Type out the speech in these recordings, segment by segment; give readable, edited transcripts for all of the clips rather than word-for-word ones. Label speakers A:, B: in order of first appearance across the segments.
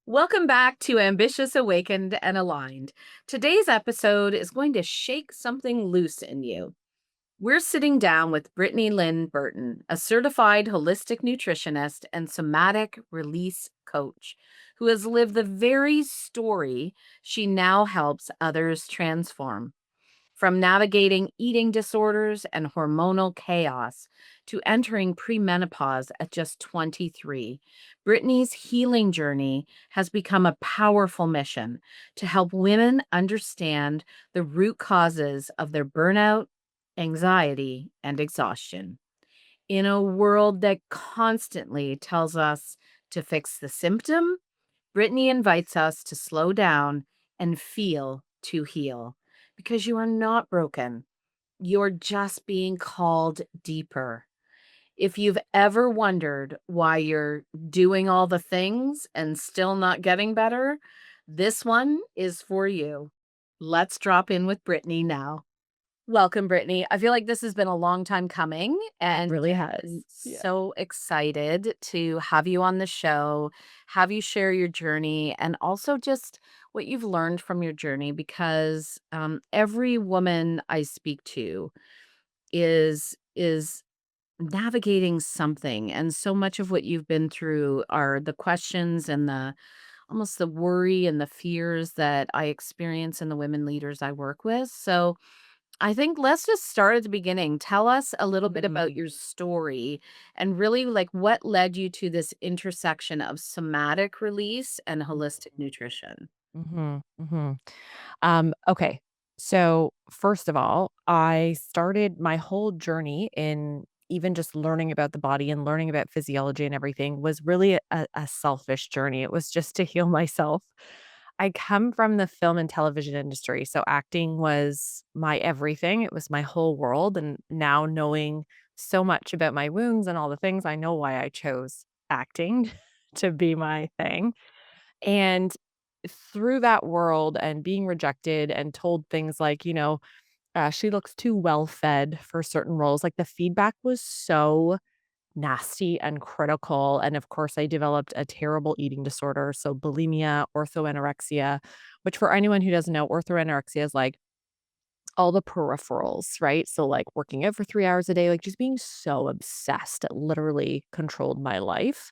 A: Welcome back to Ambitious, Awakened, and Aligned. Today's episode is going to shake something loose in you. We're sitting down with Brittany Lynn Burton, a certified holistic nutritionist and somatic release coach who has lived the very story she now helps others transform. From navigating eating disorders and hormonal chaos to entering premenopause at just 23, Brittany's healing journey has become a powerful mission to help women understand the root causes of their burnout, anxiety, and exhaustion. In a world that constantly tells us to fix the symptom, Brittany invites us to slow down and feel to heal because you are not broken. You're just being called deeper. If you've ever wondered why you're doing all the things and still not getting better, this one is for you. Let's drop in with Brittany now. Welcome, Brittany. I feel like this has been a long time coming,
B: It
A: and
B: really has.
A: I'm
B: Yeah.
A: so excited to have you on the show, have you share your journey, and also just what you've learned from your journey because every woman I speak to is navigating something, and so much of what you've been through are the questions and the almost the worry and the fears that I experience in the women leaders I work with. So I think let's just start at the beginning. Tell us a little bit about your story and really like what led you to this intersection of somatic release and holistic nutrition.
B: Mhm, mhm. Okay. So, first of all, I started my whole journey in even just learning about the body and learning about physiology and everything was really a selfish journey. It was just to heal myself. I come from the film and television industry, so acting was my everything. It was my whole world, and now knowing so much about my wounds and all the things, I know why I chose acting to be my thing. And through that world and being rejected and told things like, she looks too well fed for certain roles, like the feedback was so nasty and critical. And of course, I developed a terrible eating disorder. So, bulimia, orthoanorexia, which for anyone who doesn't know, orthoanorexia is like all the peripherals, right? So, like working out for 3 hours a day, like just being so obsessed, it literally controlled my life.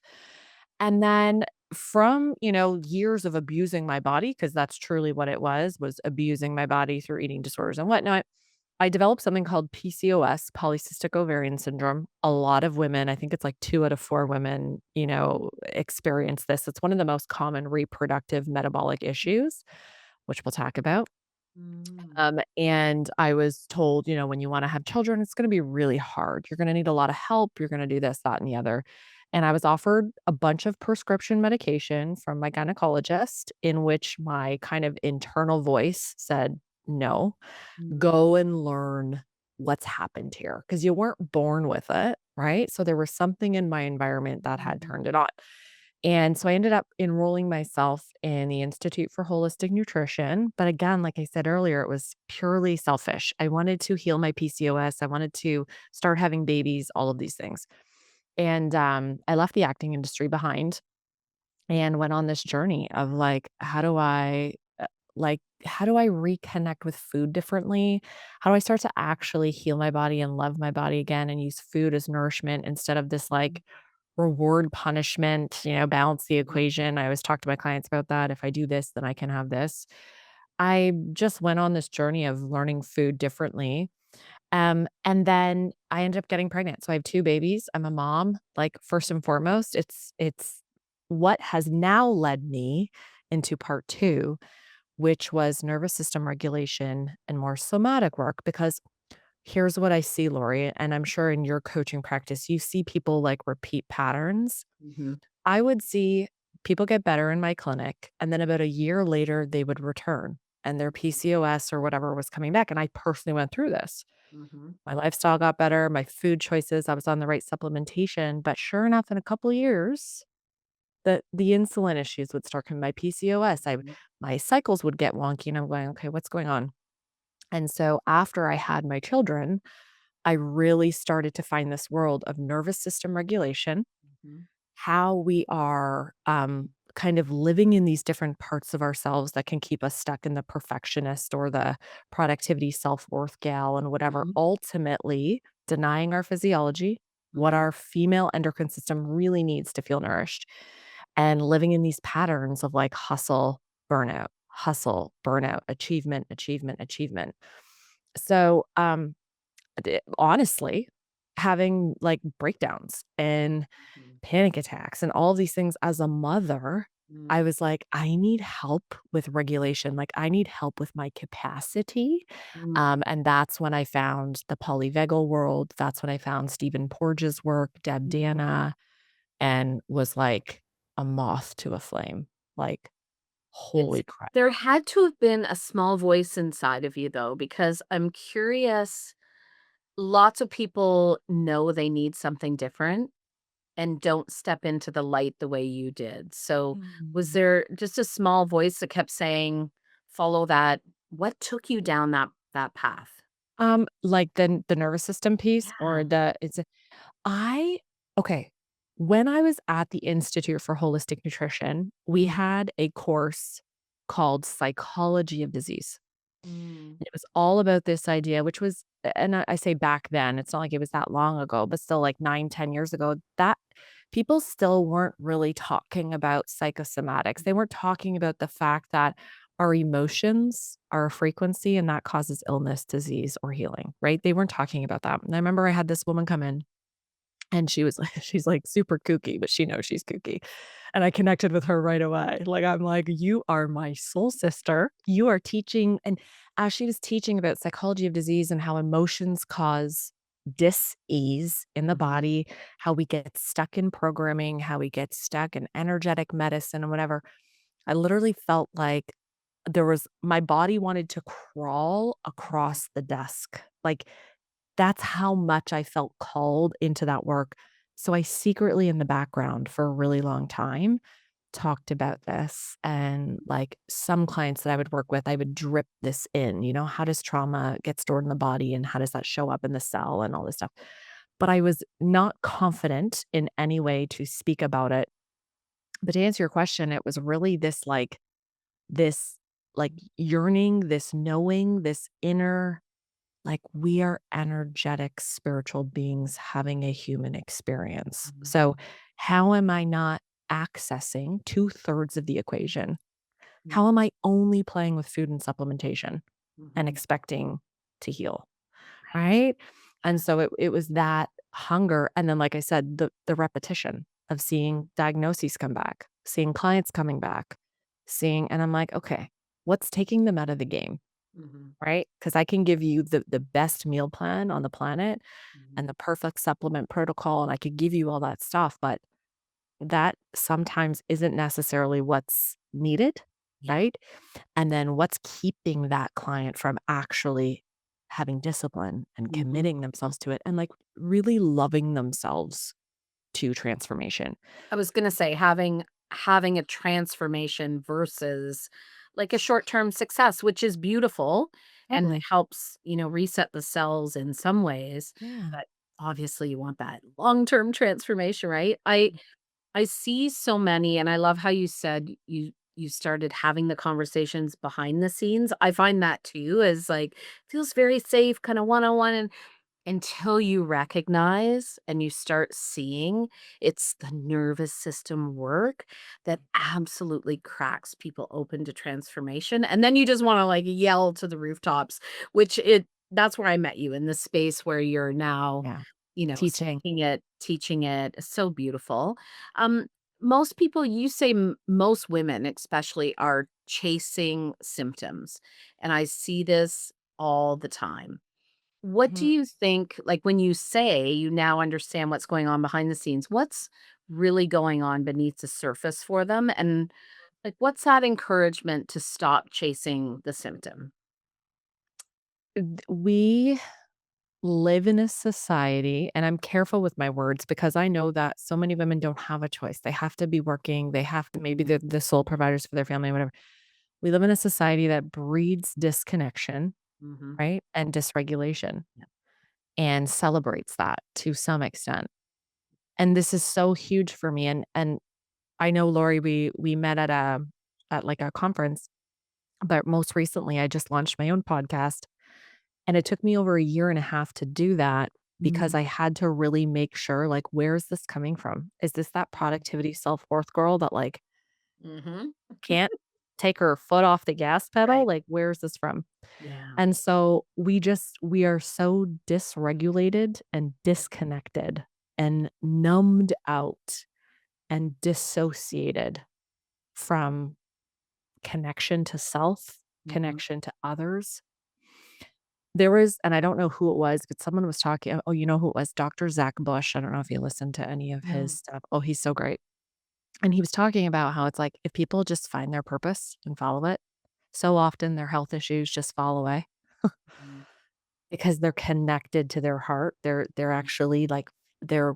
B: And then from, years of abusing my body, because that's truly what it was abusing my body through eating disorders and whatnot, I developed something called PCOS, polycystic ovarian syndrome. A lot of women, I think it's like 2 out of 4 women, experience this. It's one of the most common reproductive metabolic issues, which we'll talk about.
A: Mm.
B: And I was told, when you wanna have children, it's gonna be really hard. You're gonna need a lot of help. You're gonna do this, that, and the other. And I was offered a bunch of prescription medication from my gynecologist in which my kind of internal voice said, "No,
A: Mm.
B: go and learn what's happened here," because you weren't born with it, right? So there was something in my environment that had
A: Mhm.
B: turned it on. And so I ended up enrolling myself in the Institute for Holistic Nutrition. But again, like I said earlier, it was purely selfish. I wanted to heal my PCOS. I wanted to start having babies, all of these things. And I left the acting industry behind and went on this journey of like, how do I reconnect with food differently? How do I start to actually heal my body and love my body again and use food as nourishment instead of this like reward punishment, balance the equation. I always talk to my clients about that. If I do this, then I can have this. I just went on this journey of learning food differently. And then I ended up getting pregnant. So I have 2 babies. I'm a mom. Like first and foremost, it's what has now led me into part 2, which was nervous system regulation and more somatic work because here's what I see, Laurie, and I'm sure in your coaching practice, you see people like repeat patterns.
A: Mhm.
B: I would see people get better in my clinic, and then about a year later, they would return and their PCOS or whatever was coming back. And I personally went through this.
A: Mhm.
B: My lifestyle got better, my food choices, I was on the right supplementation. But sure enough, in a couple of years, the insulin issues would start coming, my PCOS.
A: Mhm.
B: My cycles would get wonky, and I'm going, okay, what's going on? And so after I had my children, I really started to find this world of nervous system regulation,
A: Mhm.
B: how we are kind of living in these different parts of ourselves that can keep us stuck in the perfectionist or the productivity self-worth gal and whatever,
A: Mhm,
B: ultimately denying our physiology, what
A: mhm,
B: our female endocrine system really needs to feel nourished, and living in these patterns of like hustle, burnout, achievement, achievement, achievement. So, honestly, having like breakdowns and
A: mhm,
B: panic attacks and all of these things as a mother, I
A: mhm,
B: was like, I need help with regulation. Like, I need help with my capacity.
A: mhm,
B: And that's when I found the polyvagal world. That's when I found Stephen Porges' work, Deb
A: mhm.
B: Dana, and was like a moth to a flame. Like,
A: It's
B: holy crap.
A: there had to have been a small voice inside of you, though, because I'm curious. Lots of people know they need something different and don't step into the light the way you did. So, was
B: Mm.
A: there just a small voice that kept saying, "Follow that"? What took you down that path?
B: Like the nervous system piece or
A: Yeah.
B: the it's I okay. When I was at the Institute for Holistic Nutrition, we
A: Mhm,
B: had a course called Psychology of Disease.
A: mm,
B: It was all about this idea, which was and I say back then, it's not like it was that long ago, but still like 9, 10 years ago, that people still weren't really talking about psychosomatics. They weren't talking about the fact that our emotions are a frequency and that causes illness, disease, or healing, right? They weren't talking about that. And I remember I had this woman come in and she was like she's, like, super kooky, but she knows she's kooky, and I connected with her right away. Like, I'm like, "You are my soul sister. You are teaching" and as she was teaching about psychology of disease and how emotions cause dis-ease in the
A: mhm,
B: body, how we get stuck in programming, how we get stuck in energetic medicine and whatever, I literally felt like there was my body wanted to crawl across the desk. Like, that's how much I felt called into that work. So I secretly in the background for a really long time talked about this and like some clients that I would work with, I would drip this in, how does trauma get stored in the body and how does that show up in the cell and all this stuff. But I was not confident in any way to speak about it. But to answer your question, it was really this like yearning, this knowing, this inner like, we are energetic spiritual beings having a human experience. So,
A: mhm,
B: how am I not accessing 2/3 of the equation?
A: mhm,
B: How am I only playing with food and supplementation and
A: mhm.
B: expecting to heal,
A: Right.
B: right? And so it was that hunger, and then, like I said, the repetition of
A: Mhm,
B: seeing diagnoses come back, seeing clients coming back, seeing and I'm like, "Okay, what's taking them out of the game?"
A: mhm,
B: Right? Because I can give you the best meal plan on the planet and
A: mhm.
B: the perfect supplement protocol, and I could give you all that stuff, but that sometimes isn't necessarily what's needed,
A: Yeah.
B: right? And then what's keeping that client from actually having discipline and
A: Mhm.
B: committing themselves to it and, like, really loving themselves to transformation.
A: I was gonna say having a transformation versus like a short-term success, which is beautiful and
B: Totally.
A: helps, reset the cells in some ways,
B: Yeah.
A: but obviously you want that long-term transformation, right? I see so many and I love how you said you started having the conversations behind the scenes. I find that too is like feels very safe, kind of one-on-one and until you recognize and you start seeing it's the nervous system work that absolutely cracks people open to transformation, and then you just wanna, like, yell to the rooftops, which it that's where I met you, in the space where you're now,
B: Yeah. Teaching.
A: speaking it, teaching it. It's so beautiful. Um, most people you say most women especially are chasing symptoms, and I see this all the time. What do
B: Mhm.
A: you think, like, when you say you now understand what's going on behind the scenes, what's really going on beneath the surface for them? And, like, what's that encouragement to stop chasing the symptom?
B: We live in a society, and I'm careful with my words because I know that so many women don't have a choice. They have to be working. They have to maybe
A: Mhm,
B: they're the sole providers for their family, whatever. We live in a society that breeds disconnection,
A: mhm,
B: right? And dysregulation
A: yeah,
B: and celebrates that to some extent. And this is so huge for me. And I know, Laurie, we met at like a conference, but most recently I just launched my own podcast, and it took me over a year and a half to do that because
A: Mm,
B: I had to really make sure, like, where is this coming from? Is this that productivity self-worth girl that, like,
A: mhm.
B: can't take her foot off the gas pedal?
A: Right.
B: Like, where's this from?
A: Yeah.
B: And so we are so dysregulated and disconnected and numbed out and dissociated from connection to self,
A: Mhm.
B: connection to others. There was, and I don't know who it was, but someone was talking. Oh, you know who it was? Dr. Zach Bush. I don't know if you listened to any of his
A: No.
B: stuff. Oh, he's so great. And he was talking about how it's like if people just find their purpose and follow it, so often their health issues just fall away
A: Mhm.
B: because they're connected to their heart. They're
A: Mhm.
B: actually like they're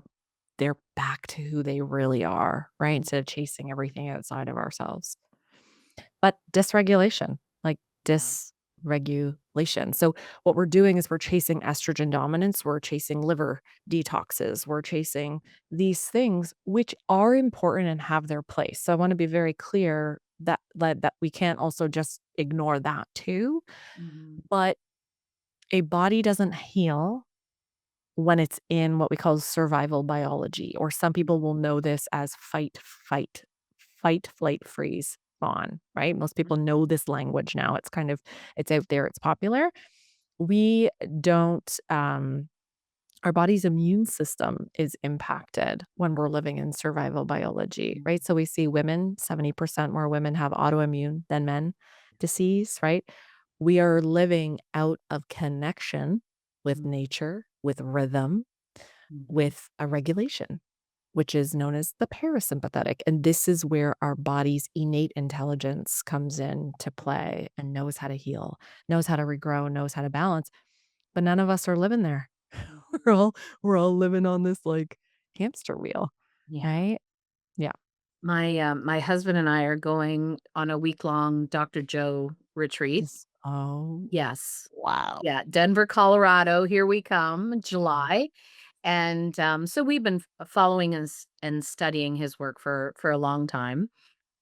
B: they're back to who they really are, right?
A: Mhm.
B: Instead of chasing everything outside of ourselves. But dysregulation, like
A: Yeah.
B: dysregulation. So what we're doing is we're chasing estrogen dominance, we're chasing liver detoxes, we're chasing these things which are important and have their place. So I want to be very clear that we can't also just ignore that too.
A: Mhm.
B: But a body doesn't heal when it's in what we call survival biology, or some people will know this as fight, flight, freeze, fawn, right? Most people know this language now. It's kind of it's out there, it's popular. We don't our body's immune system is impacted when we're living in survival biology,
A: Mhm.
B: right? So we see women, 70% more women have autoimmune than men disease, right? We are living out of connection with
A: Mhm.
B: nature, with rhythm,
A: Mhm.
B: with a regulation, which is known as the parasympathetic. And this is where our body's innate intelligence comes in to play and knows how to heal, knows how to regrow, knows how to balance. But none of us are living there.
A: Mhm.
B: We're all we're all living on this like hamster wheel,
A: Yeah.
B: right? Yeah.
A: My husband and I are going on a week-long Dr. Joe retreat.
B: Just oh,
A: Yes.
B: wow.
A: Yeah, Denver, Colorado, here we come,
B: Mhm,
A: July. And, so we've been following and studying his work for a long time,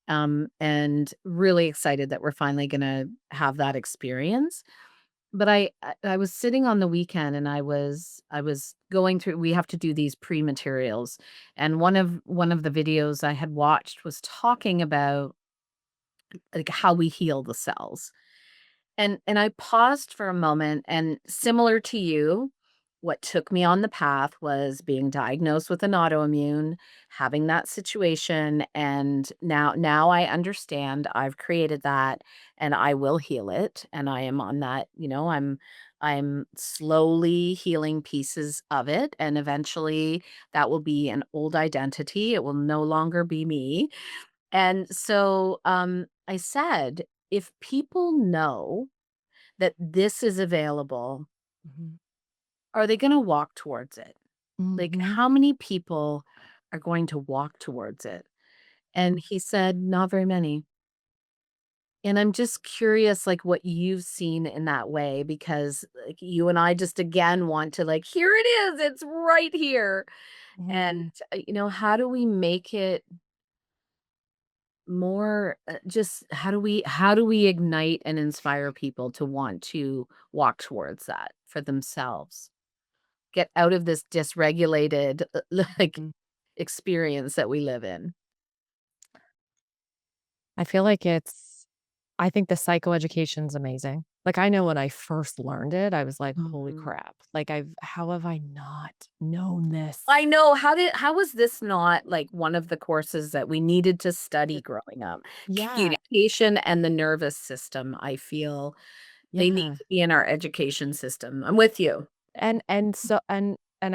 A: and really excited that we're finally gonna have that experience. But I was sitting on the weekend and I was going through we have to do these pre-materials, and one of the videos I had watched was talking about, like, how we heal the cells. And I paused for a moment, and similar to you, what took me on the path was being diagnosed with an autoimmune, having that situation, and now I understand I've created that and I will heal it, and I am on that, I'm slowly healing pieces of it, and eventually that will be an old identity. It will no longer be me. And so I said, if people know that this is available,
B: mhm,
A: are they gonna walk towards it? Like,
B: mhm,
A: how many people are going to walk towards it? And he said, "Not very many." And I'm just curious, like, what you've seen in that way because, like, you and I just again want to, like, "Here it is, it's right here." And,
B: mhm,
A: how do we make it more, just how do we ignite and inspire people to want to walk towards that for themselves? Get out of this dysregulated, like,
B: mhm.
A: experience that we live in.
B: I feel like I think the psychoeducation's amazing. Like, I know when I first learned it, I was like, "Holy
A: Mhm.
B: crap." Like, how have I not known this?
A: I know, how was this not, like, one of the courses that we needed to study growing up?
B: Yeah,
A: Communication and the nervous system, I feel they need
B: yeah.
A: to be in our education system. I'm with you.
B: And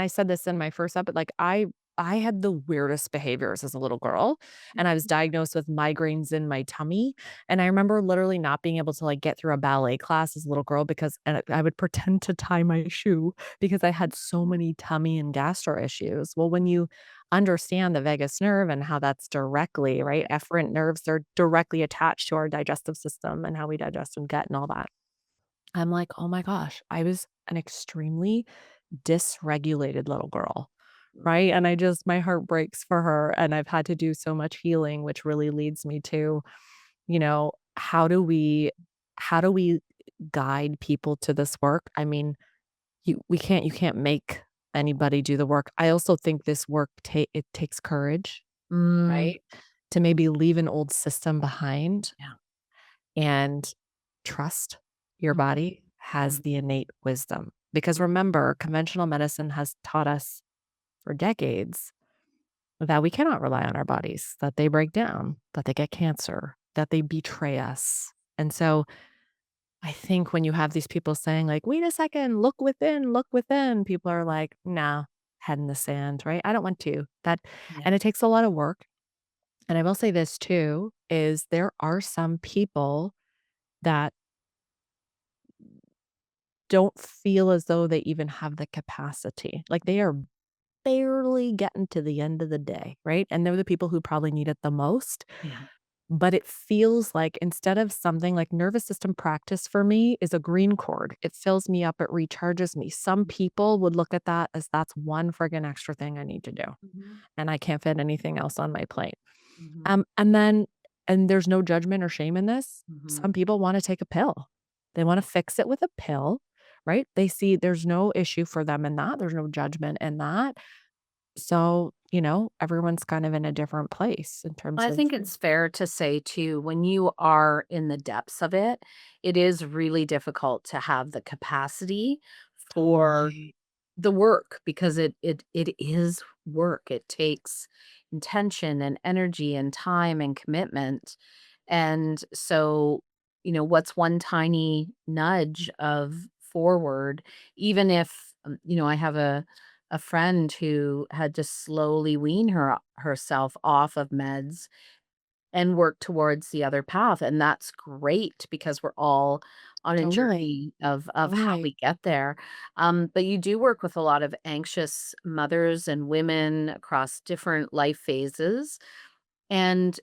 B: I said this in my first episode, like, I had the weirdest behaviors as a little girl, and I was diagnosed with migraines in my tummy, and I remember literally not being able to, like, get through a ballet class as a little girl because and I would pretend to tie my shoe because I had so many tummy and gastro issues. Well, when you understand the vagus nerve and how that's directly, right, efferent nerves, they're directly attached to our digestive system and how we digest and gut and all that. I'm like, "Oh my gosh, I was an extremely dysregulated little girl," right? And my heart breaks for her, and I've had to do so much healing, which really leads me to, how do we guide people to this work? I mean, you can't make anybody do the work. I also think this work it takes courage,
A: Mm,
B: right? To maybe leave an old system behind
A: yeah.
B: and trust your body has
A: Mhm.
B: the innate wisdom. Because remember, conventional medicine has taught us for decades that we cannot rely on our bodies, that they break down, that they get cancer, that they betray us. And so I think when you have these people saying, like, wait a second, look within, people are like, nah, head in the sand, right? I don't want to.
A: Yeah.
B: And it takes a lot of work. And I will say this too, is there are some people that don't feel as though they even have the capacity. Like they are barely getting to the end of the day, right? And they're the people who probably need it the most.
A: Yeah.
B: But it feels like instead of something like nervous system practice for me is a green cord. It fills me up, it recharges me. Some people would look at that as that's one friggin' extra thing I need to do.
A: Mhm.
B: And I can't fit anything else on my plate.
A: Mhm.
B: And then and there's no judgment or shame in this.
A: Mhm.
B: Some people wanna take a pill. They wanna fix it with a pill, right? They see there's no issue for them in that. There's no judgment in that. So, everyone's kind of in a different place in terms
A: I
B: of
A: think it's fair to say too, when you are in the depths of it, it is really difficult to have the capacity for
B: totally.
A: the work because it is work. It takes intention and energy and time and commitment. And so, what's one tiny nudge of forward, even if I have a friend who had to slowly wean herself off of meds and work towards the other path, and that's great because we're all on a
B: Totally.
A: journey of how
B: Totally.
A: we get there, but you do work with a lot of anxious mothers and women across different life phases, and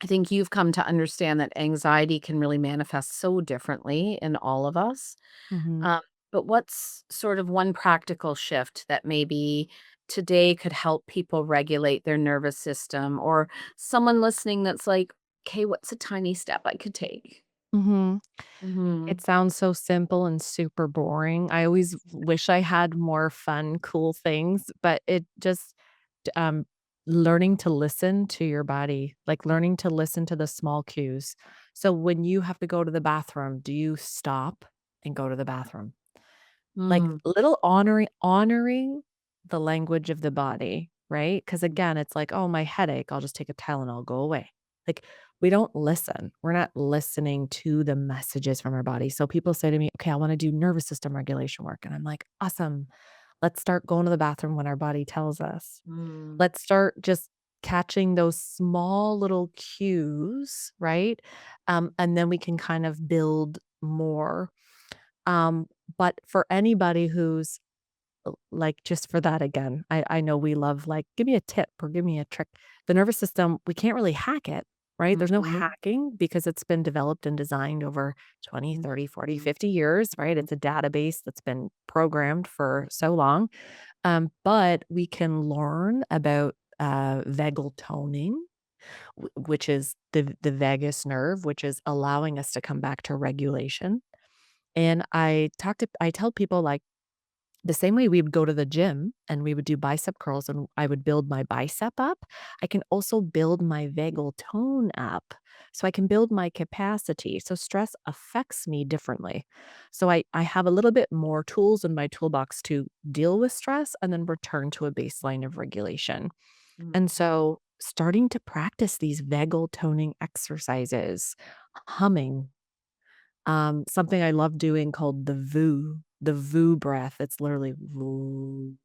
A: I think you've come to understand that anxiety can really manifest so differently in all of us.
B: Mhm.
A: Um, but what's sort of one practical shift that maybe today could help people regulate their nervous system, or someone listening that's like, okay, what's a tiny step I could take?
B: Mhm. It
A: Hmm.
B: sounds so simple and super boring. I always wish I had more fun, cool things, but it just d learning to listen to your body, like learning to listen to the small cues. So when you have to go to the bathroom, do you stop and go to the bathroom? Like,
A: Mm.
B: little honoring the language of the body, right? Because again, it's like, "Oh, my headache, I'll just take a Tylenol, go away." Like, we don't listen. We're not listening to the messages from our body. So people say to me, "Okay, I wanna do nervous system regulation work." And I'm like, "Awesome. Let's start going to the bathroom when our body tells us.
A: Mm.
B: Let's start just catching those small little cues," right? And then we can kind of build more. Um, but for anybody who's like, just for that again, I know we love, like, "Give me a tip or give me a trick." The nervous system, we can't really hack it, right? There's no
A: Mhm.
B: hacking because it's been developed and designed over 20,
A: Mhm.
B: 30, 40, 50 years, right? It's a database that's been programmed for so long. But we can learn about, vagal toning, which is the vagus nerve, which is allowing us to come back to regulation. And I tell people, like, the same way we would go to the gym and we would do bicep curls and I would build my bicep up, I can also build my vagal tone up. So I can build my capacity. So stress affects me differently. So I have a little bit more tools in my toolbox to deal with stress and then return to a baseline of regulation.
A: Mhm.
B: And so starting to practice these vagal toning exercises, humming, something I love doing called the VU breath. It's literally "voo,"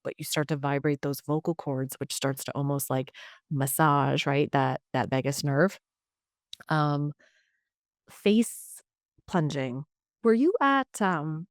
B: but you start to vibrate those vocal cords, which starts to almost like massage, right? That vagus nerve. Um, face plunging. Were you at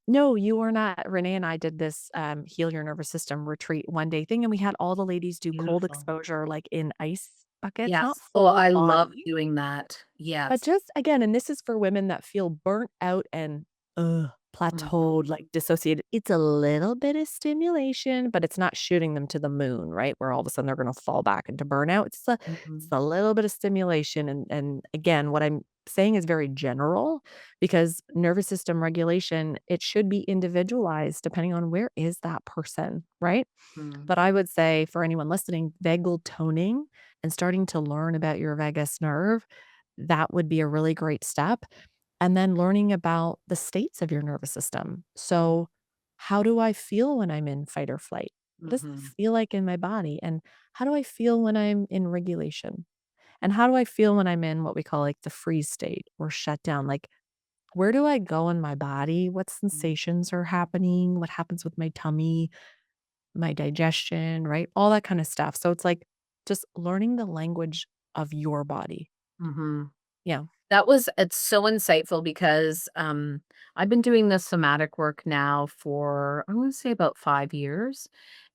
B: no, you were not. Renee and I did this heal your nervous system retreat one day thing, and we had all the ladies do cold
A: Beautiful.
B: exposure like in ice buckets, not
A: Yes. Oh,
B: full
A: I love
B: body,
A: doing that.
B: but
A: Yes.
B: just again, and this is for women that feel burnt out and ugh.
A: Mhm.
B: plateaued, like dissociated. It's a little bit of stimulation, but it's not shooting them to the moon, right? Where all of a sudden they're gonna fall back into burnout. It's
A: Mhm.
B: a little bit of stimulation. And again, what I'm saying is very general because nervous system regulation, it should be individualized depending on where is that person, right?
A: Mhm.
B: But I would say for anyone listening, vagal toning and starting to learn about your vagus nerve, that would be a really great step. And then learning about the states of your nervous system. So, how do I feel when I'm in fight or flight? What does that
A: Mhm.
B: feel like in my body? And how do I feel when I'm in regulation? And how do I feel when I'm in what we call like the freeze state or shutdown? Like, where do I go in my body? What
A: Mhm.
B: sensations are happening? What happens with my tummy? My digestion, right? All that kind of stuff. So it's like just learning the language of your body.
A: Mhm.
B: Yeah.
A: It's so insightful because, I've been doing this somatic work now for, I'm gonna say about 5 years,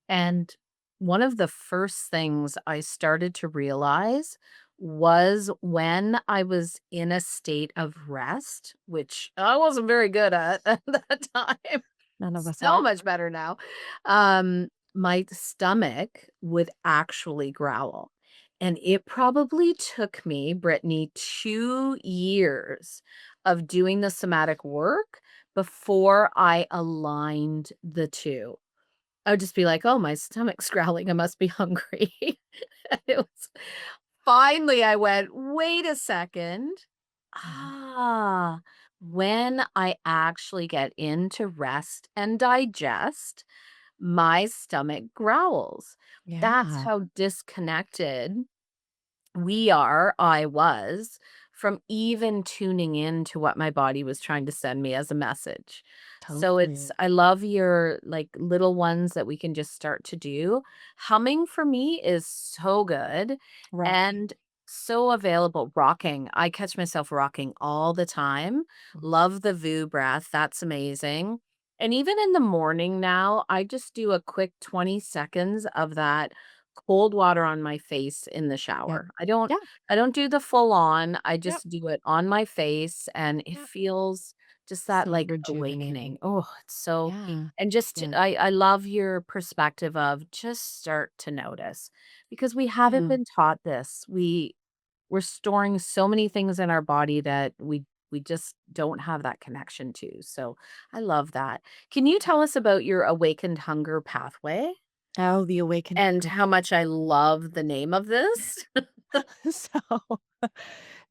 A: and one of the first things I started to realize was when I was in a state of rest, which I wasn't very good at at that time.
B: None of us
A: So
B: are.
A: much better now. My stomach would actually growl. And it probably took me, Brittany, 2 years of doing the somatic work before I aligned the 2. I would just be like, "Oh, my stomach's growling, I must be hungry." And it was finally I went, "Wait a second.
B: Mhm.
A: Ah, when I actually get into rest and digest, my stomach growls." That's
B: Yeah,
A: how disconnected I was from even tuning in to what my body was trying to send me as a message. So
B: totally.
A: I love your like little ones that we can just start to do. Humming for me is so good
B: Rocking.
A: and so available. Rocking. I catch myself rocking all the time.
B: Mhm.
A: Love the VU breath. That's amazing. And even in the morning now, I just do a quick 20 seconds of that cold water on my face in the
B: Yep.
A: shower.
B: Yeah,
A: I don't do the full on, I
B: yep,
A: just do it on my face, and it
B: yep.
A: feels just that,
B: So
A: like,
B: rejuvenating.
A: awakening. Oh, it's so
B: Yeah,
A: and just
B: yeah,
A: I love your perspective of just start to notice, because we haven't
B: yeah,
A: been taught this. We're storing so many things in our body that we just don't have that connection to, so I love that. Can you
B: yeah.
A: tell us about your awakened hunger pathway?
B: Oh, the awakened
A: And
B: hunger.
A: how much I love the name of this.
B: So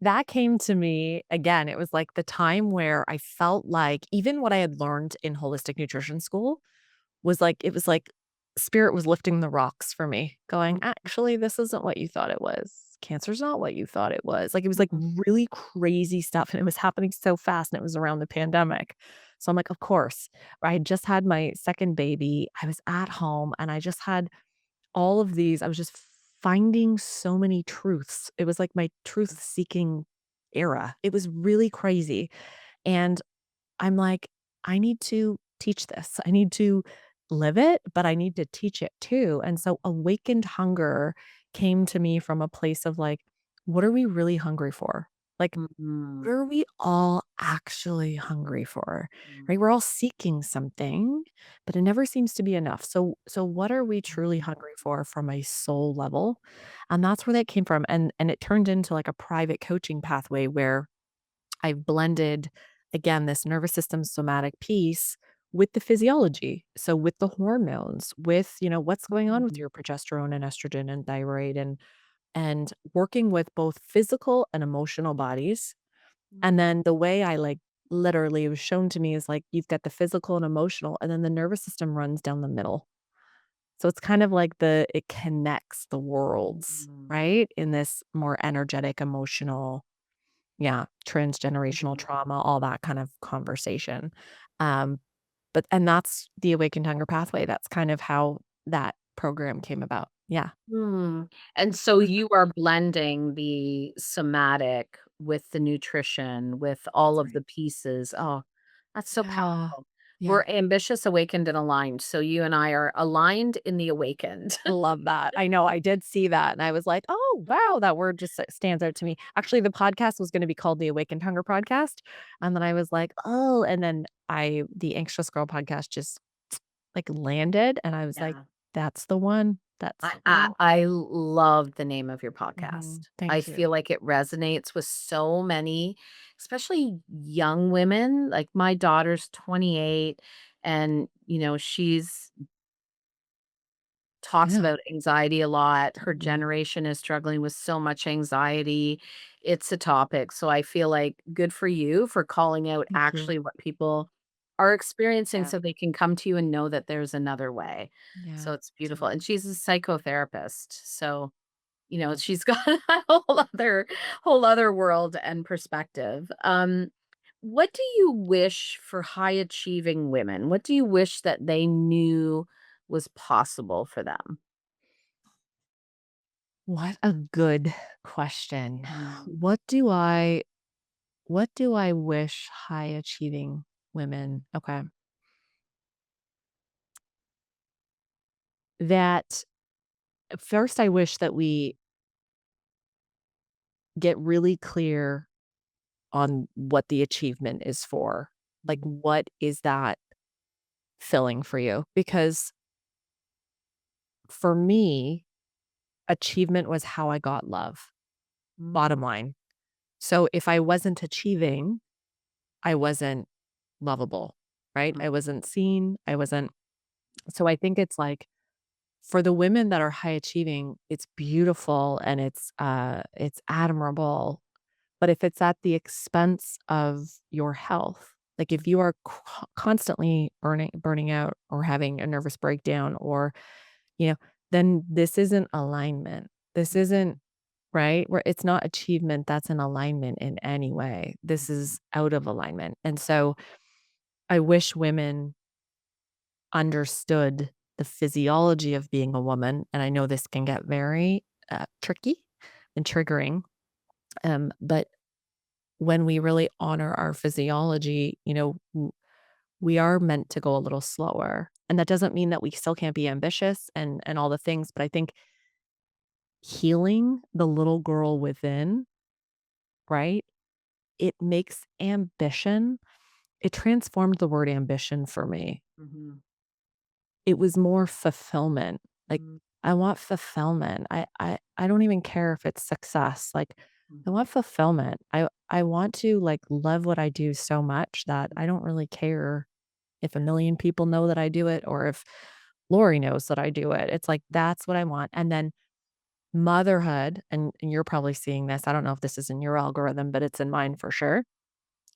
B: that came to me again. It was like the time where I felt like even what I had learned in holistic nutrition school was like it was like spirit was lifting the rocks for me, going, "Actually, this isn't what you thought it was. Cancer's not what you thought it was." Like, it was, like,
A: Mhm,
B: really crazy stuff, and it was happening so fast, and it was around the pandemic. So I'm like, "Of course." I had just had my 2nd baby, I was at home, and I just had all of these I was just finding so many truths. It was like my truth-seeking era. It was really crazy, and I'm like, I need to teach this. I need to live it, but I need to teach it too. And so awakened hunger came to me from a place of like, what are we really hungry for? Like,
A: mhm,
B: what are we all actually hungry for?
A: mhm,
B: Right? We're all seeking something, but it never seems to be enough. So what are we truly
A: mhm,
B: hungry for from a soul level? And that's where that came from. And it turned into like a private coaching pathway where I've blended, again, this nervous system somatic piece with the physiology. So with the hormones, with, what's going on with
A: mhm,
B: your progesterone and estrogen and thyroid and working with both physical and emotional bodies. And
A: mhm,
B: then the way I like literally it was shown to me is like you've got the physical and emotional, and then the nervous system runs down the middle. So it's kind of like it connects the worlds,
A: mhm,
B: right? In this more energetic, emotional, yeah, transgenerational
A: mhm.
B: trauma, all that kind of conversation. Um, and that's the Awakened Hunger Pathway. That's kind of how that program came about. Yeah.
A: Hmm, and so you are blending the somatic with the nutrition, with all
B: That's
A: of
B: right.
A: the pieces. Oh, that's so
B: Yeah.
A: powerful.
B: Yeah.
A: We're ambitious, awakened, and aligned. So you and I are aligned in the awakened.
B: I love that. I know, I did see that, and I was like, "Oh, wow, that word just stands out to me." Actually, the podcast was gonna be called the Awakened Hunger Podcast, and then I was like, "Oh," and then the Anxious Girl podcast just, like, landed, and I was like,
A: Yeah.
B: "That's the one. That's
A: I
B: the
A: I
B: one."
A: I love the name of your
B: Mhm.
A: podcast. I
B: Thank you.
A: feel like it resonates with so many, especially young women. Like my daughter's 28 and, she's talks
B: Yeah.
A: about anxiety a lot. Her
B: Mhm.
A: generation is struggling with so much anxiety. It's a topic. So I feel like good for you for calling out
B: Thank you.
A: actually what people are experiencing
B: Yeah.
A: so they can come to you and know that there's another way. So
B: Yeah.
A: it's beautiful.
B: So
A: And she's a psychotherapist. So, she's got a whole other world and perspective. What do you wish for high achieving women? What do you wish that they knew was possible for them?
B: what a good question.
A: Mm,
B: What do I wish high achieving women okay. That first, I wish that we get really clear on what the achievement is for. Like,
A: mm,
B: what is that filling for you? Because for me, achievement was how I got love, bottom
A: mm,
B: line. So if I wasn't achieving, I wasn't lovable, right?
A: mhm,
B: I wasn't seen. I wasn't. So I think it's like for the women that are high achieving, it's beautiful and it's admirable. But if it's at the expense of your health, like if you are constantly burning out or having a nervous breakdown or, you know, then this isn't alignment. This isn't right where it's not achievement that's in alignment in any way. This
A: mhm,
B: is out of alignment. And so I wish women understood the physiology of being a woman. And I know this can get very tricky and triggering. But when we really honor our physiology, we are meant to go a little slower. And that doesn't mean that we still can't be ambitious and all the things, but I think healing the little girl within, right? It makes ambition, it transformed the word ambition for me.
A: mhm,
B: It was more fulfillment. Like
A: mm,
B: I want fulfillment. I don't even care if it's success. Like I
A: mhm,
B: want fulfillment. I want to like love what I do so much that I don't really care if a million people know that I do it or if Laurie knows that I do it. It's like, that's what I want. And then motherhood, and you're probably seeing this. I don't know if this is in your algorithm, but it's in mine for sure.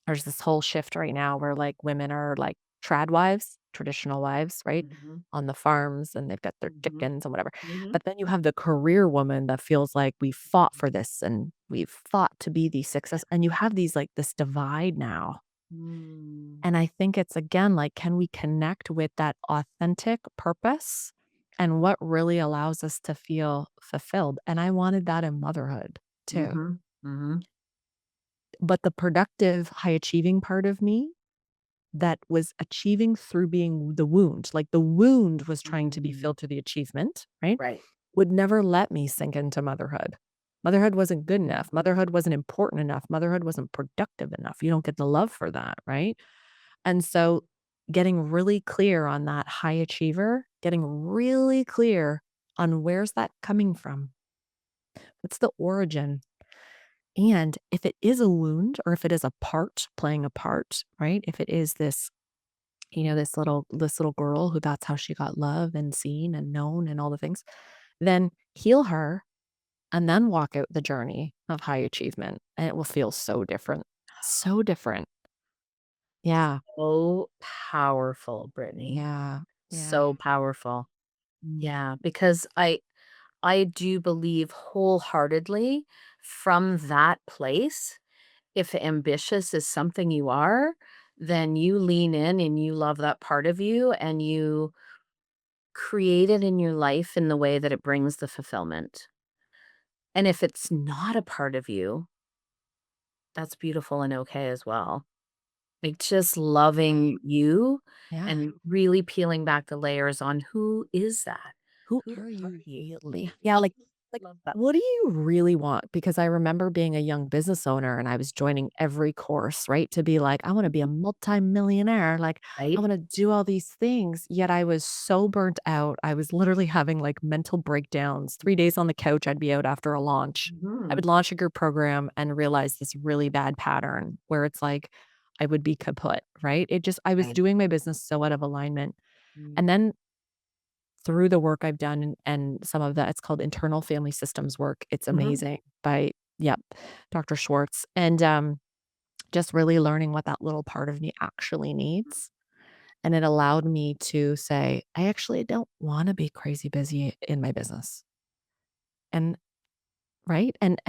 B: There's this whole shift right now where like women are like trad wives, traditional wives, right?
A: mhm,
B: On the farms and they've got their
A: mhm,
B: chickens and whatever.
A: mhm,
B: But then you have the career woman that feels like we fought for this and we've fought to be these success. And you have these like this divide now.
A: mm,
B: And I think it's again like, can we connect with that authentic purpose and what really allows us to feel fulfilled? And I wanted that in motherhood too.
A: mhm, mhm,
B: But the productive, high achieving part of me that was achieving through being the wound, like the wound was trying to be
A: mm.
B: filled to the achievement, right?
A: Right.
B: Would never let me sink into motherhood. Motherhood wasn't good enough. Motherhood wasn't important enough. Motherhood wasn't productive enough. You don't get the love for that, right? And so getting really clear on that high achiever, getting really clear on where's that coming from? What's the origin? And if it is a wound or if it is a part playing a part, right? If it is this, this little girl who that's how she got love and seen and known and all the things, then heal her and then walk out the journey of high achievement. And it will feel so different. So different. Yeah.
A: So powerful, Brittany.
B: Yeah. Yeah.
A: So powerful.
B: Mm.
A: Yeah, because I do believe wholeheartedly from that place, if ambitious is something you are, then you lean in and you love that part of you and you create it in your life in the way that it brings the fulfillment. And if it's not a part of you, that's beautiful and okay as well. Like, just loving you
B: Yeah.
A: and really peeling back the layers on who is that?
B: Who
A: Who
B: are
A: are
B: you
A: you?
B: really? Yeah,
A: Yeah,
B: like,
A: love that.
B: what do you really want? Because I remember being a young business owner and I was joining every course, right? To be like, I wanna be a
A: Mhm.
B: multimillionaire, like, I
A: Right?
B: wanna do all these things, yet I was so burnt out. I was literally having, like, mental breakdowns. 3 days on the couch, I'd be out after a launch. I
A: Mhm.
B: would launch a group program and realize this really bad pattern where it's like, I would be kaput, right? It just I was
A: Right.
B: doing my business so out of alignment.
A: Mm.
B: And then through the work I've done and some of that it's called internal family systems work. It's
A: Mhm.
B: amazing by yep, Dr. Schwartz, and, just really learning what that little part of me actually needs, and it allowed me to say, "I actually don't wanna be crazy busy in my business." And right? And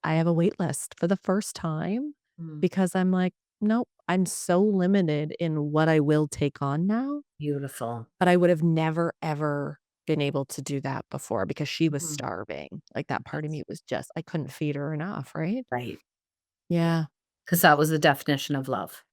B: I have a wait list for the first time
A: Mm.
B: because I'm like, "Nope, I'm so limited in what I will take on now."
A: Beautiful.
B: But I would have never, ever been able to do that before because she was
A: Mhm.
B: starving. Like, that part of
A: Yes.
B: me was just I couldn't feed her enough, right?
A: Right.
B: Yeah.
A: 'Cause that was the definition of love,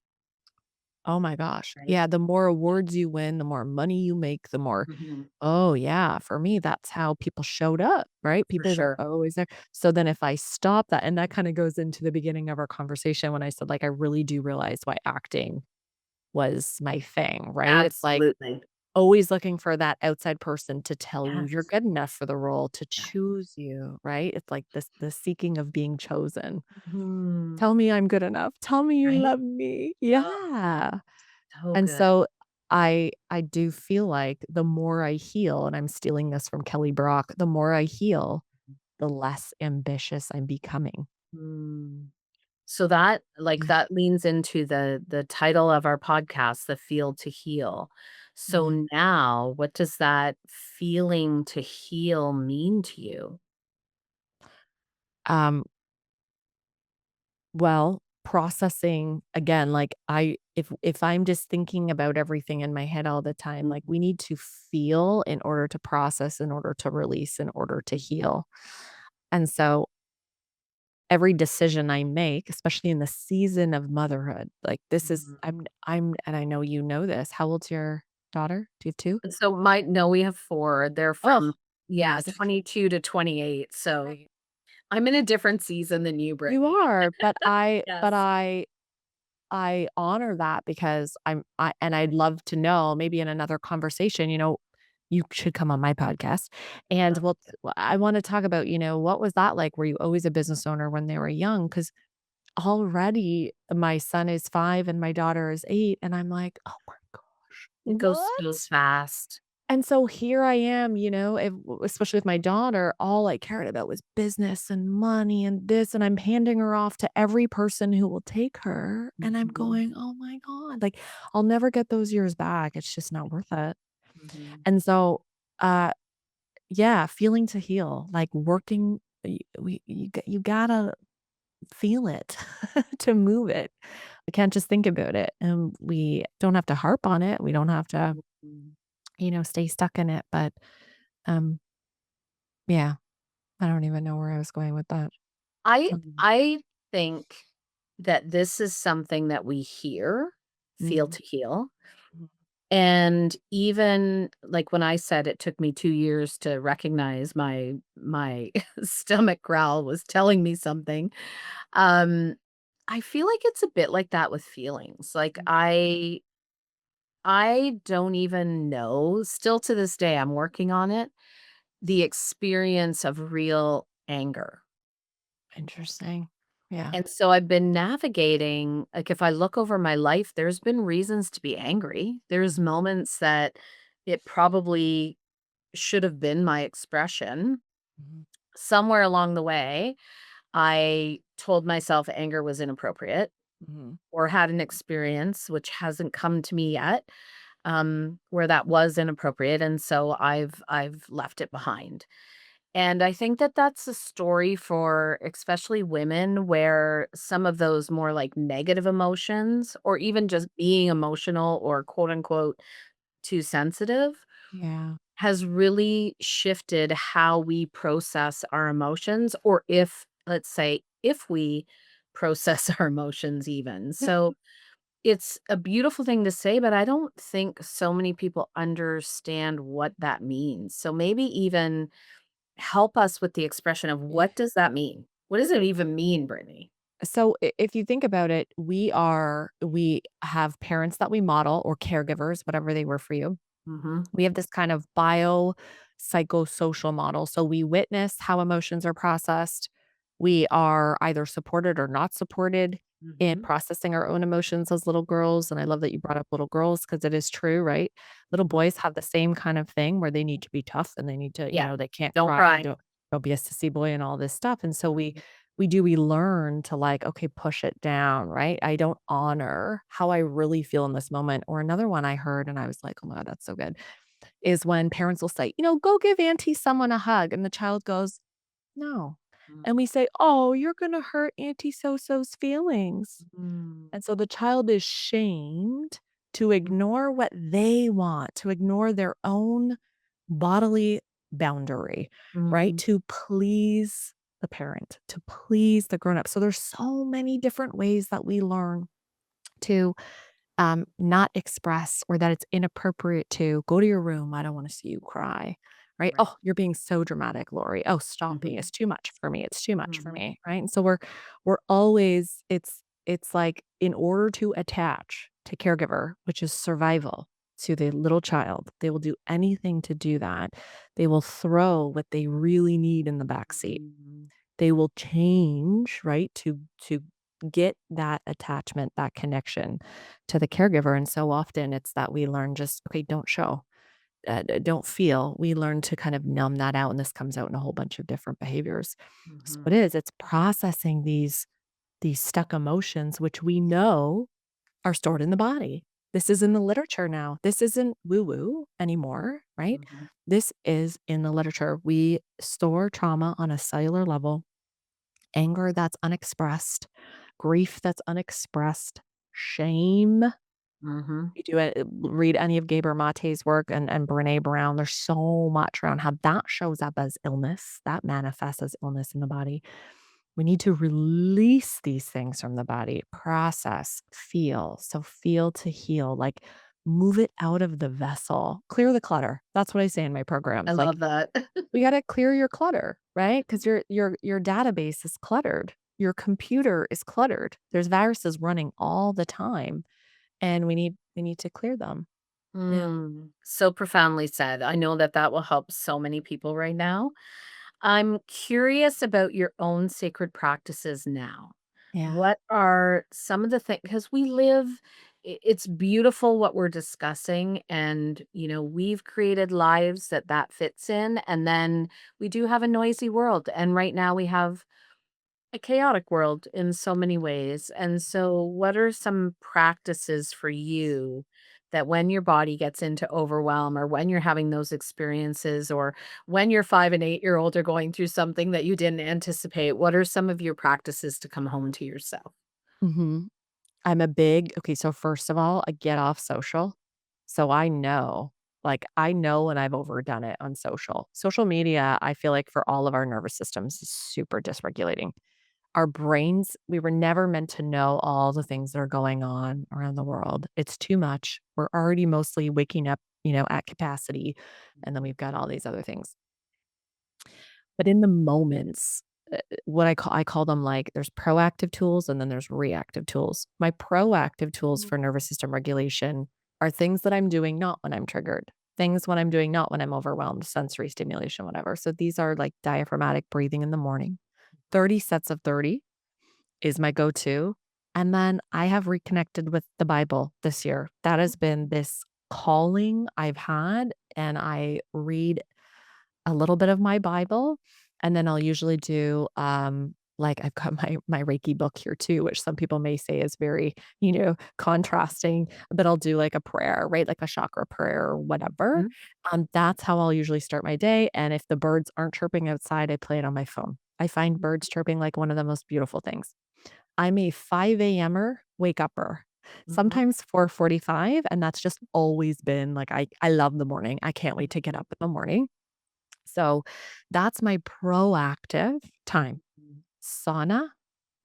B: Oh my gosh.
A: right?
B: Yeah, the more awards you win, the more money you make, the more
A: Mhm.
B: oh, yeah, for me, that's how people showed up, right?
A: For
B: People were
A: sure.
B: always there. So then if I stop that and that kinda goes into the beginning of our conversation when I said, like, I really do realize why acting was my thing, right? It's like
A: Absolutely.
B: always looking for that outside person to tell you you're
A: Yes.
B: good enough for the role, to
A: Yeah.
B: choose you, right? It's like this the seeking of being chosen.
A: Mhm.
B: "Tell me I'm good enough. Tell me you
A: Right?
B: love me."
A: Oh,
B: Yeah.
A: so
B: And
A: good.
B: so I do feel like the more I heal, and I'm stealing this from Kelly Brock, the more I heal, the less ambitious I'm becoming.
A: Mm. So that like,
B: Yeah.
A: that leans into the title of our podcast, The Feel to Heal.
B: Mhm.
A: So now, what does that feeling to heal mean to you?
B: Um Well, processing again, like if I'm just thinking about everything in my head all the time, like
A: Mhm.
B: we need to feel in order to process, in order to release, in order to heal. And so every decision I make, especially in the season of motherhood, like this is
A: Mhm.
B: I'm and I know you know this. How old's your daughter? Do you have 2?
A: So my no, we have 4. They're
B: Oh,
A: from yeah,
B: amazing.
A: 22 to 28, so
B: Right.
A: I'm in a different season than you,
B: You
A: Brittany.
B: are, but
A: Yes.
B: I honor that because and I'd love to know maybe in another conversation, you should come on my podcast and
A: Love to.
B: I want to talk about, what was that like? Were you always a business owner when they were young? Because already my son is 5 and my daughter is 8. And I'm like, oh my gosh,
A: It goes so
B: what?
A: fast.
B: And so here I am, especially with my daughter, all I cared about was business and money and this, and I'm handing her off to every person who will take her. And I'm
A: Mhm.
B: going, oh my God, like I'll never get those years back. It's just not worth it.
A: Mhm.
B: And so, uh, yeah, feeling to heal, like working, you gotta feel it to move it. We can't just think about it. And we don't have to harp on it. We don't have to,
A: Mhm.
B: stay stuck in it. But, um, yeah. I don't even know where I was going with that.
A: I
B: Mhm.
A: I think that this is something that we hear, feel
B: Mhm.
A: to heal,
B: Mhm.
A: and even, like, when I said it took me 2 years to recognize my stomach growl was telling me something, um, I feel like it's a bit like that with feelings, like,
B: Mhm.
A: I don't even know, still to this day, I'm working on it, the experience of real anger.
B: Interesting. Yeah.
A: And so I've been navigating, like, if I look over my life, there's been reasons to be angry. There's moments that it probably should have been my expression.
B: Mhm.
A: Somewhere along the way, I told myself anger was inappropriate
B: Mhm.
A: or had an experience which hasn't come to me yet, where that was inappropriate. And so I've left it behind. And I think that that's a story for especially women where some of those more like negative emotions or even just being emotional or quote unquote too sensitive
B: Yeah.
A: has really shifted how we process our emotions or if let's say if we process our emotions even. So It's a beautiful thing to say, but I don't think so many people understand what that means. So maybe even help us with the expression of what does that mean? What does it even mean, Brittany?
B: So if you think about it, we have parents that we model or caregivers, whatever they were for you.
A: Mhm.
B: We have this kind of psychosocial model. So we witness how emotions are processed. We are either supported or not supported in
A: Mhm.
B: processing our own emotions as little girls. And I love that you brought up little girls because it is true, right? Little
A: Mhm.
B: boys have the same kind of thing where they need to be tough and they need to,
A: Yeah.
B: they can't
A: Don't
B: cry and
A: cry.
B: don't be a sissy boy and all this stuff. And so
A: Mhm.
B: we learn to like, okay, push it down, right? I don't honor how I really feel in this moment. Or another one I heard and I was like, oh my God, that's so good is when parents will say, "Go give auntie someone a hug." And the child goes, "No."
A: Mm.
B: And we say, "Oh, you're going to hurt Auntie So-so's feelings."
A: Mm.
B: And so the child is shamed to
A: Mm.
B: ignore what they want, to ignore their own bodily boundary, right?
A: Mhm.
B: To please the parent, to please the grown up. So there's so many different ways that we learn to not express or that it's inappropriate to go to your room. I don't want to see you cry. Right.
A: Right.
B: Oh, you're being so dramatic, Laurie. Oh, stop being.
A: Mhm.
B: It's too much for me. It's too much for
A: Mhm.
B: me. Right. And so we're always, it's like in order to attach to caregiver, which is survival to the little child, they will do anything to do that. They will throw what they really need in the back seat.
A: Mhm.
B: They will change, right, to get that attachment, that connection to the caregiver, and so often it's that we learn just, "Okay, don't show, don't feel." We learn to kind of numb that out, and this comes out in a whole bunch of different behaviors. So
A: Mhm.
B: it's processing these stuck emotions, which we know are stored in the body. This is in the literature now. This isn't woo-woo anymore, right?
A: Mhm.
B: This is in the literature. We store trauma on a cellular level, anger that's unexpressed, grief that's unexpressed, shame.
A: Mhm.
B: You do it, read any of Gabor Mate's work and Brene Brown. There's so much around how that shows up as illness, that manifests as illness in the body. We need to release these things from the body, process, feel. So feel to heal, like move it out of the vessel, clear the clutter. That's what I say in my
A: I
B: programs. Like
A: love that.
B: we gotta clear your clutter, right? Because your database is cluttered. Your computer is cluttered. There's viruses running all the time, and we need to clear them. Yeah.
A: So profoundly said. I know that that will help so many people right now. I'm curious about your own sacred practices now.
B: Yeah.
A: What are some of the things, because we live, it's beautiful what we're discussing. And, we've created lives that fits in. And then we do have a noisy world. And right now we have a chaotic world in so many ways. And so, what are some practices for you that when your body gets into overwhelm, or when you're having those experiences, or when your 5 and 8-year-old are going through something that you didn't anticipate? What are some of your practices to come home to yourself?
B: Mhm. I'm a big okay, so first of all, I get off social. So I know when I've overdone it on social. Social media, I feel like for all of our nervous systems is super dysregulating. Our brains, we were never meant to know all the things that are going on around the world. It's too much. We're already mostly waking up, at capacity, and then we've got all these other things. But in the moments, what I call them like there's proactive tools and then there's reactive tools. My proactive tools
A: Mhm.
B: for nervous system regulation are things that I'm doing not when I'm triggered. Things when I'm doing not when I'm overwhelmed, sensory stimulation, whatever. So these are like diaphragmatic breathing in the morning. 30 sets of 30 is my go-to. And then I have reconnected with the Bible this year. That has been this calling I've had, and I read a little bit of my Bible, and then I'll usually do, like, I've got my Reiki book here too, which some people may say is very, contrasting, but I'll do like a prayer, right? Like a chakra prayer or whatever.
A: Mhm.
B: That's how I'll usually start my day, and if the birds aren't chirping outside, I play it on my phone. I find birds chirping like one of the most beautiful things. I'm a 5 a.m.er, wake upper.
A: Mhm.
B: Sometimes 4:45, and that's just always been like I love the morning. I can't wait to get up in the morning. So that's my proactive time.
A: Mhm.
B: Sauna,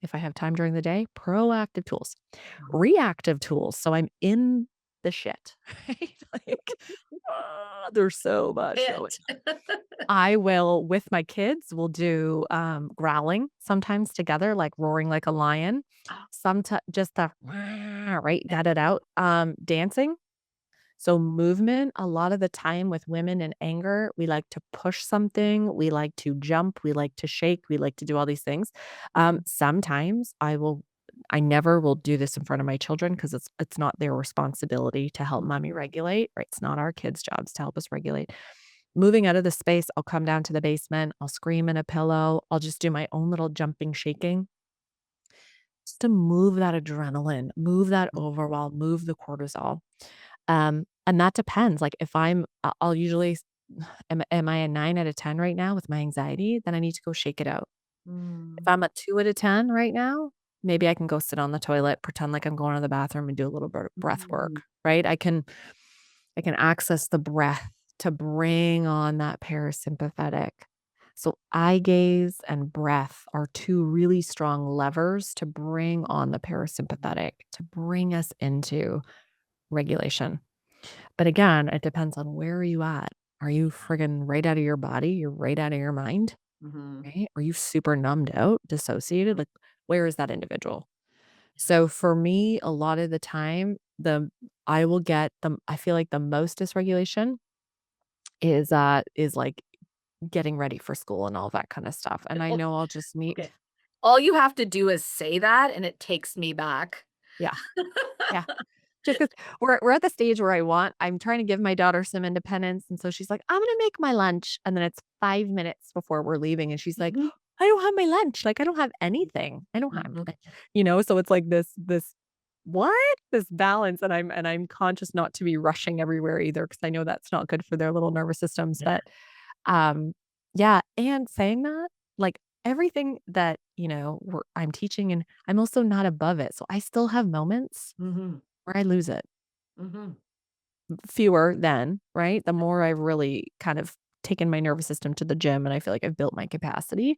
B: if I have time during the day, proactive tools.
A: Mhm.
B: Reactive tools, so I'm in the shit, right? Like, there's so much going.
A: It.
B: I will, with my kids, we'll do, growling sometimes together, like roaring like a lion. Sometimes just the right,
A: Yeah.
B: get it out. Dancing, so movement, a lot of the time with women in anger, we like to push something, we like to jump, we like to shake, we like to do all these things.
A: Mhm.
B: Sometimes I never will do this in front of my children because it's not their responsibility to help mommy regulate, right? It's not our kids' jobs to help us regulate. Moving out of the space, I'll come down to the basement, I'll scream in a pillow, I'll just do my own little jumping, shaking just to move that adrenaline, move that overwhelm, move the cortisol. And that depends, like, if I'll usually am I a 9 out of 10 right now with my anxiety? Then I need to go shake it out. If
A: Mm.
B: I'm a 2 out of 10 right now, maybe I can go sit on the toilet, pretend like I'm going to the bathroom and do a little bit of breath
A: Mhm.
B: work, right? I can access the breath to bring on that parasympathetic. So eye gaze and breath are 2 really strong levers to bring on the parasympathetic, to bring us into regulation. But again, it depends on where are you at. Are you friggin' right out of your body? You're right out of your mind,
A: Mhm.
B: right? Are you super numbed out, dissociated? Like, where is that individual?
A: Yeah.
B: So for me, a lot of the time, I feel like the most dysregulation is like getting ready for school and all that kind of stuff. And I
A: Oh,
B: know I'll just need
A: okay. All you have to do is say that, and it takes me back.
B: yeah, yeah. Just 'cause we're at the stage where I'm trying to give my daughter some independence, and so she's like, "I'm gonna make my lunch," and then it's 5 minutes before we're leaving, and she's like,
A: Mhm.
B: "I don't have my lunch, like, I don't have anything. I don't have"
A: Mhm.
B: so it's like this what? This balance, and I'm conscious not to be rushing everywhere either because I know that's not good for their little nervous systems,
A: Yeah.
B: but, um, yeah, and saying that, like, everything that, I'm teaching and I'm also not above it, so I still have moments
A: Mhm.
B: where I lose it.
A: Mhm.
B: Fewer then, right? The more I've really kind of taken my nervous system to the gym and I feel like I've built my capacity.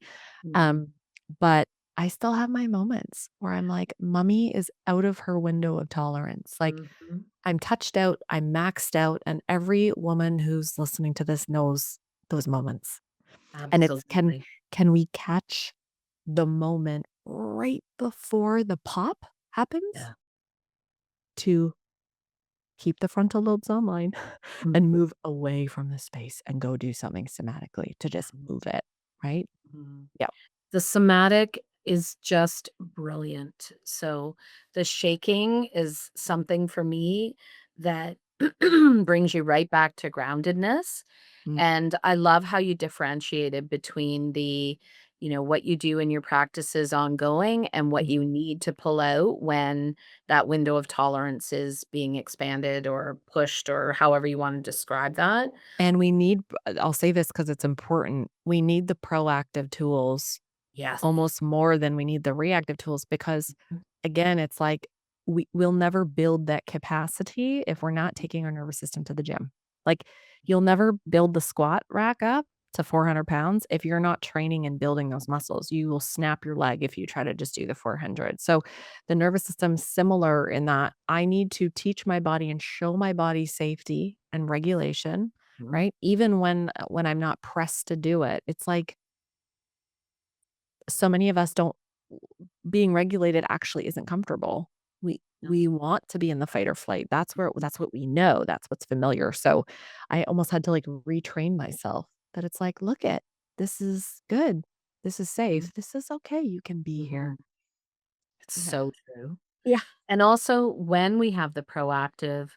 B: Um,
A: Mhm.
B: but I still have my moments where I'm like, "Mommy is out of her window of tolerance." Like,
A: Mhm.
B: I'm touched out, I'm maxed out, and every woman who's listening to this knows those moments. And it's
A: Absolutely.
B: can we catch the moment right before the pop happens
A: Yeah.
B: to keep the frontal lobes online
A: Mhm.
B: and move away from the space and go do something somatically to just move it, right?
A: Mhm.
B: Yeah.
A: The somatic is just brilliant. So the shaking is something for me that brings you right back to groundedness.
B: Mm,
A: And I love how you differentiated between what you do in your practices ongoing and what
B: mhm.
A: you need to pull out when that window of tolerance is being expanded or pushed or however you want to describe that.
B: And I'll say this because it's important. We need the proactive tools
A: Yes.
B: almost more than we need the reactive tools because, again, it's like we'll never build that capacity if we're not taking our nervous system to the gym. Like, you'll never build the squat rack up to 400 pounds if you're not training and building those muscles. You will snap your leg if you try to just do the 400. So, the nervous system's similar in that I need to teach my body and show my body safety and regulation,
A: Mhm.
B: right? Even when I'm not pressed to do it. It's like so many of us don't being regulated actually isn't comfortable. We want to be in the fight or flight. That's what we know. That's what's familiar. So I almost had to like retrain myself that it's like, look at this is good. This is
A: Mhm.
B: safe. This is okay. You can be
A: Mhm.
B: here.
A: It's
B: Yeah.
A: so true.
B: Yeah.
A: And also, when we have the proactive,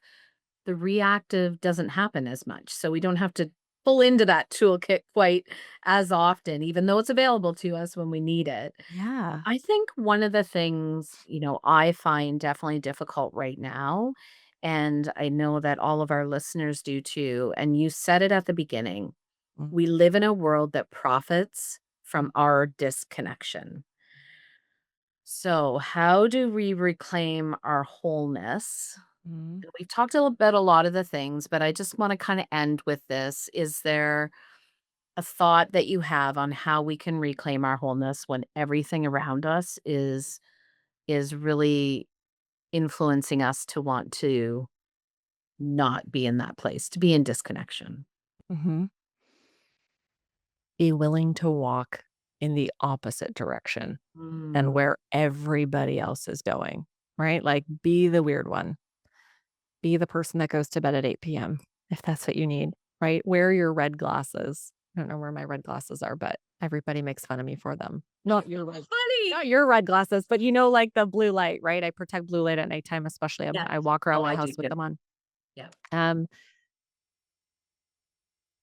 A: the reactive doesn't happen as much. So we don't have to pull into that toolkit quite as often, even though it's available to us when we need it.
B: Yeah.
A: I think one of the things, I find definitely difficult right now, and I know that all of our listeners do too, and you said it at the beginning,
B: Mm,
A: we live in a world that profits
B: mm,
A: from our disconnection. So, how do we reclaim our wholeness?
B: mm.
A: And we've talked a little bit a lot of the things, but I just want to kind of end with this. Is there a thought that you have on how we can reclaim our wholeness when everything around us is really influencing us to want to not be in that place, to be in disconnection.
B: Mhm. Be willing to walk in the opposite direction than
A: Mm,
B: where everybody else is going, right? Like, be the weird one. Be the person that goes to bed at 8 PM, if that's what you need, right? Wear your red glasses. I don't know where my red glasses are, but everybody makes fun of me for them.
A: funny.
B: Not your red glasses, but like the blue light, right? I protect blue light at nighttime, especially
A: Yeah.
B: I walk around
A: Oh,
B: my
A: I do
B: house with
A: too.
B: them on.
A: Yeah.
B: Um,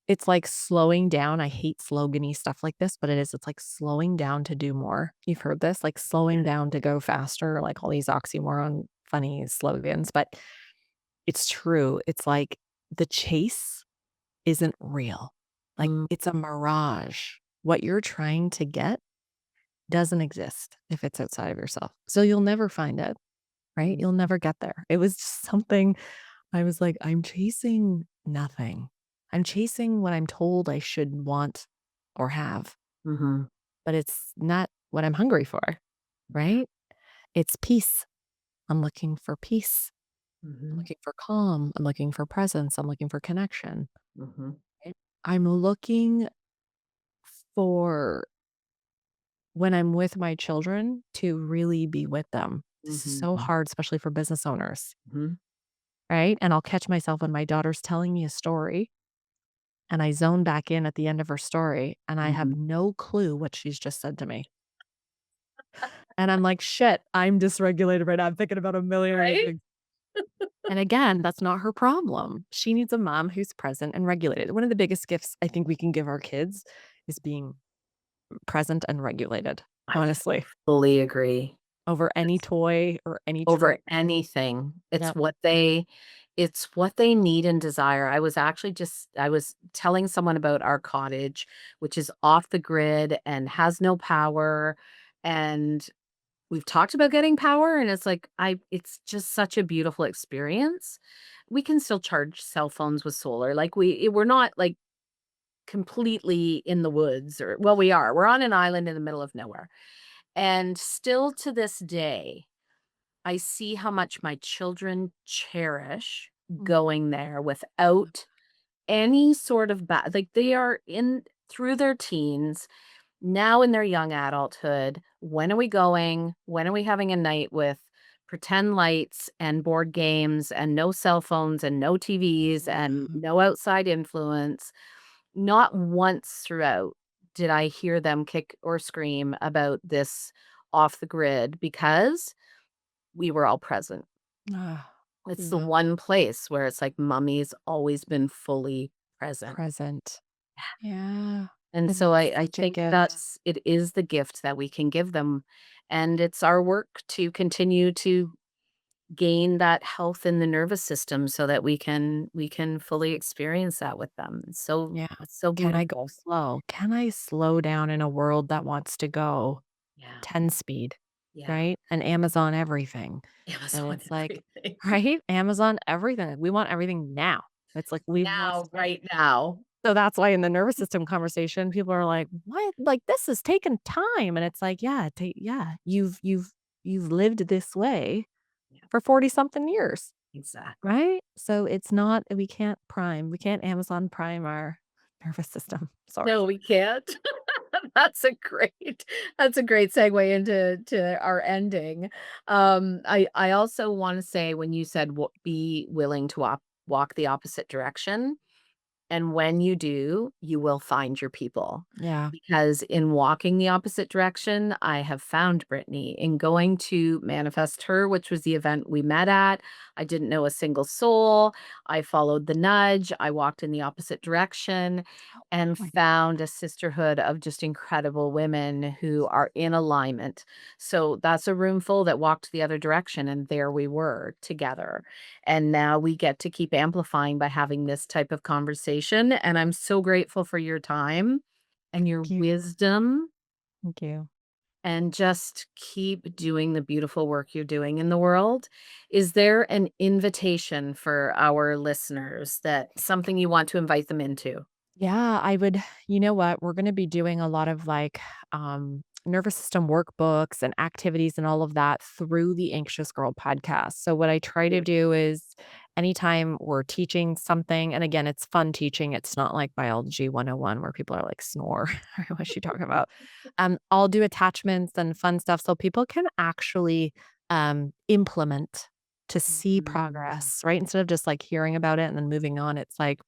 B: it's like slowing down. I hate slogany stuff like this, but it is. It's like slowing down to do more. You've heard this, like slowing
A: Yeah.
B: down to go faster, like all these oxymoron funny slogans, but it's true. It's like the chase isn't real. Like
A: Mm,
B: it's a mirage. What you're trying to get doesn't exist if it's outside of yourself. So you'll never find it, right?
A: mm,
B: You'll never get there. It was just something I was like, I'm chasing nothing. I'm chasing what I'm told I should want or have,
A: mhm.
B: but it's not what I'm hungry for, right? It's peace. I'm looking for peace. I'm
A: Mhm,
B: looking for calm. I'm looking for presence. I'm looking for connection.
A: mhm,
B: Right? I'm looking for when I'm with my children to really be with them. This is
A: mhm,
B: so hard, especially for business owners,
A: mhm,
B: right? And I'll catch myself when my daughter's telling me a story and I zone back in at the end of her story and I have
A: mhm.
B: no clue what she's just said to me. And I'm like, shit, I'm dysregulated right now. I'm thinking about a million other
A: Right?
B: things. And again, that's not her problem. She needs a mom who's present and regulated. One of the biggest gifts I think we can give our kids is being present and regulated,
A: I
B: honestly,
A: fully agree.
B: over any
A: It's
B: toy or any
A: over
B: trick.
A: anything.
B: Yep.
A: It's what they need and desire. I was telling someone about our cottage, which is off the grid and has no power, and we've talked about getting power, and it's like, I it's just such a beautiful experience. We can still charge cell phones with solar, like, we're not, like, completely in the woods, or well, we are. We're on an island in the middle of nowhere, and still to this day, I see how much my children cherish
B: Mm.
A: going there without any sort of like, they are in through their teens, now in their young adulthood. When are we going? When are we having a night with pretend lights and board games and no cell phones and no TVs and
B: Mhm.
A: no outside influence? Not once throughout did I hear them kick or scream about this off the grid because we were all present.
B: Ah,
A: It's the
B: love
A: one place where it's like mommy's always been fully present.
B: present. Yeah.
A: And
B: It's
A: so I
B: such a
A: think
B: gift.
A: it is the gift that we can give them. And it's our work to continue to gain that health in the nervous system so that we can fully experience that with them.
B: Yeah.
A: It's so
B: Can I go
A: beautiful.
B: slow? Can I slow down in a world that wants to go
A: Yeah.
B: 10 speed,
A: Yeah.
B: right? And Amazon everything. And
A: Amazon
B: it's like,
A: everything.
B: right? Amazon everything. We want everything now. It's like we
A: Now,
B: must.
A: right now.
B: So that's why in the nervous system conversation, people are like, "What? Like this is taking time." And it's like, yeah, yeah, you've lived this way
A: Yeah,
B: for 40 something years.
A: exactly.
B: Right? So it's not we can't Amazon Prime our nervous system. Sorry.
A: No, we can't. That's a great segue into our ending. I also wanna say when you said be willing to walk the opposite direction, and when you do, you will find your people.
B: Yeah.
A: Because in walking the opposite direction, I have found Brittany. In going to Manifest Her, which was the event we met at, I didn't know a single soul. I followed the nudge. I walked in the opposite direction and
B: Oh,
A: found a sisterhood of just incredible women who are in alignment. So that's a room full that walked the other direction, and there we were together. And now we get to keep amplifying by having this type of conversation, and I'm so grateful for your time and your
B: thank you.
A: wisdom,
B: Thank you.
A: and just keep doing the beautiful work you're doing in the world. Is there an invitation for our listeners, that something you want to invite them into?
B: Yeah, I would you know what? We're gonna be doing a lot of, like, nervous system workbooks and activities and all of that through the Anxious Girl podcast. So what I try to
A: Beautiful.
B: do is anytime we're teaching something and again, it's fun teaching, it's not like biology 101 where people are like, "Snore." What she talking about? I'll do attachments and fun stuff so people can actually, implement to see
A: Mhm.
B: progress, right? Instead of just, like, hearing about it and then moving on, it's like,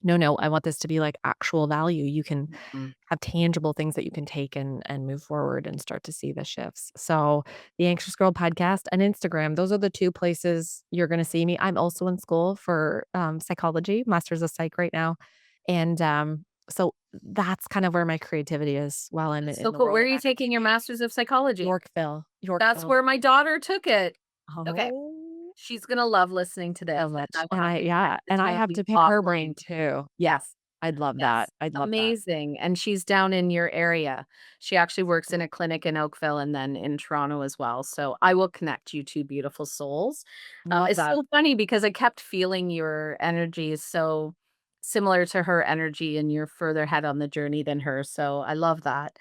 B: no, no, I want this to be like actual value. You can
A: Mhm.
B: have tangible things that you can take and move forward and start to see the shifts. So, the Anxious Girl podcast and Instagram, those are the 2 places you're gonna see me. I'm also in school for, psychology, master's of psych right now, and, so that's kind of where my creativity is while I'm
A: That's
B: in
A: so
B: the
A: cool.
B: world
A: Where are
B: of
A: you taking your
B: academia.
A: master's of psychology?
B: Yorkville,
A: That's
B: Yorkville.
A: where my daughter took it. Okay.
B: Oh.
A: She's gonna love listening to
B: So
A: this, and I
B: much,
A: will
B: and
A: have
B: I
A: to
B: yeah,
A: connect the
B: and I have
A: two
B: to pick her brain
A: offline.
B: too. Yes, I'd love that.
A: Yes,
B: I'd love that.
A: amazing, and she's down in your area. She actually works in a clinic in Oakville and then in Toronto as well, so I will connect you 2 beautiful souls.
B: Love
A: It's
B: that.
A: so funny because I kept feeling your energy is so similar to her energy, and you're further ahead on the journey than her, so I love that.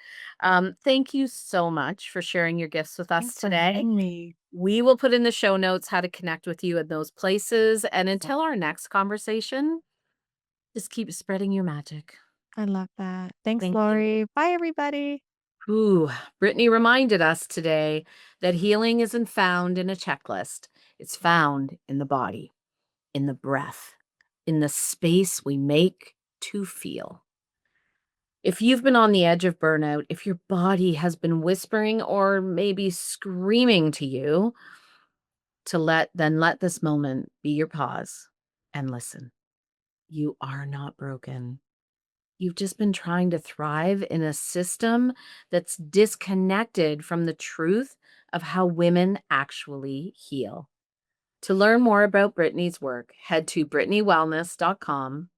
A: Thank you so much for sharing your gifts with us
B: Thanks for
A: today.
B: having me.
A: We will put in the show notes how to connect with you in those places, and
B: Awesome.
A: until our next conversation, just keep spreading your magic.
B: I love that. Thanks,
A: Thank you.
B: Laurie. Bye, everybody.
A: Ooh, Brittany reminded us today that healing isn't found in a checklist. It's found in the body, in the breath, in the space we make to feel. If you've been on the edge of burnout, if your body has been whispering or maybe screaming to you then let this moment be your pause and listen. You are not broken. You've just been trying to thrive in a system that's disconnected from the truth of how women actually heal. To learn more about Brittany's work, head to brittany.wellness.com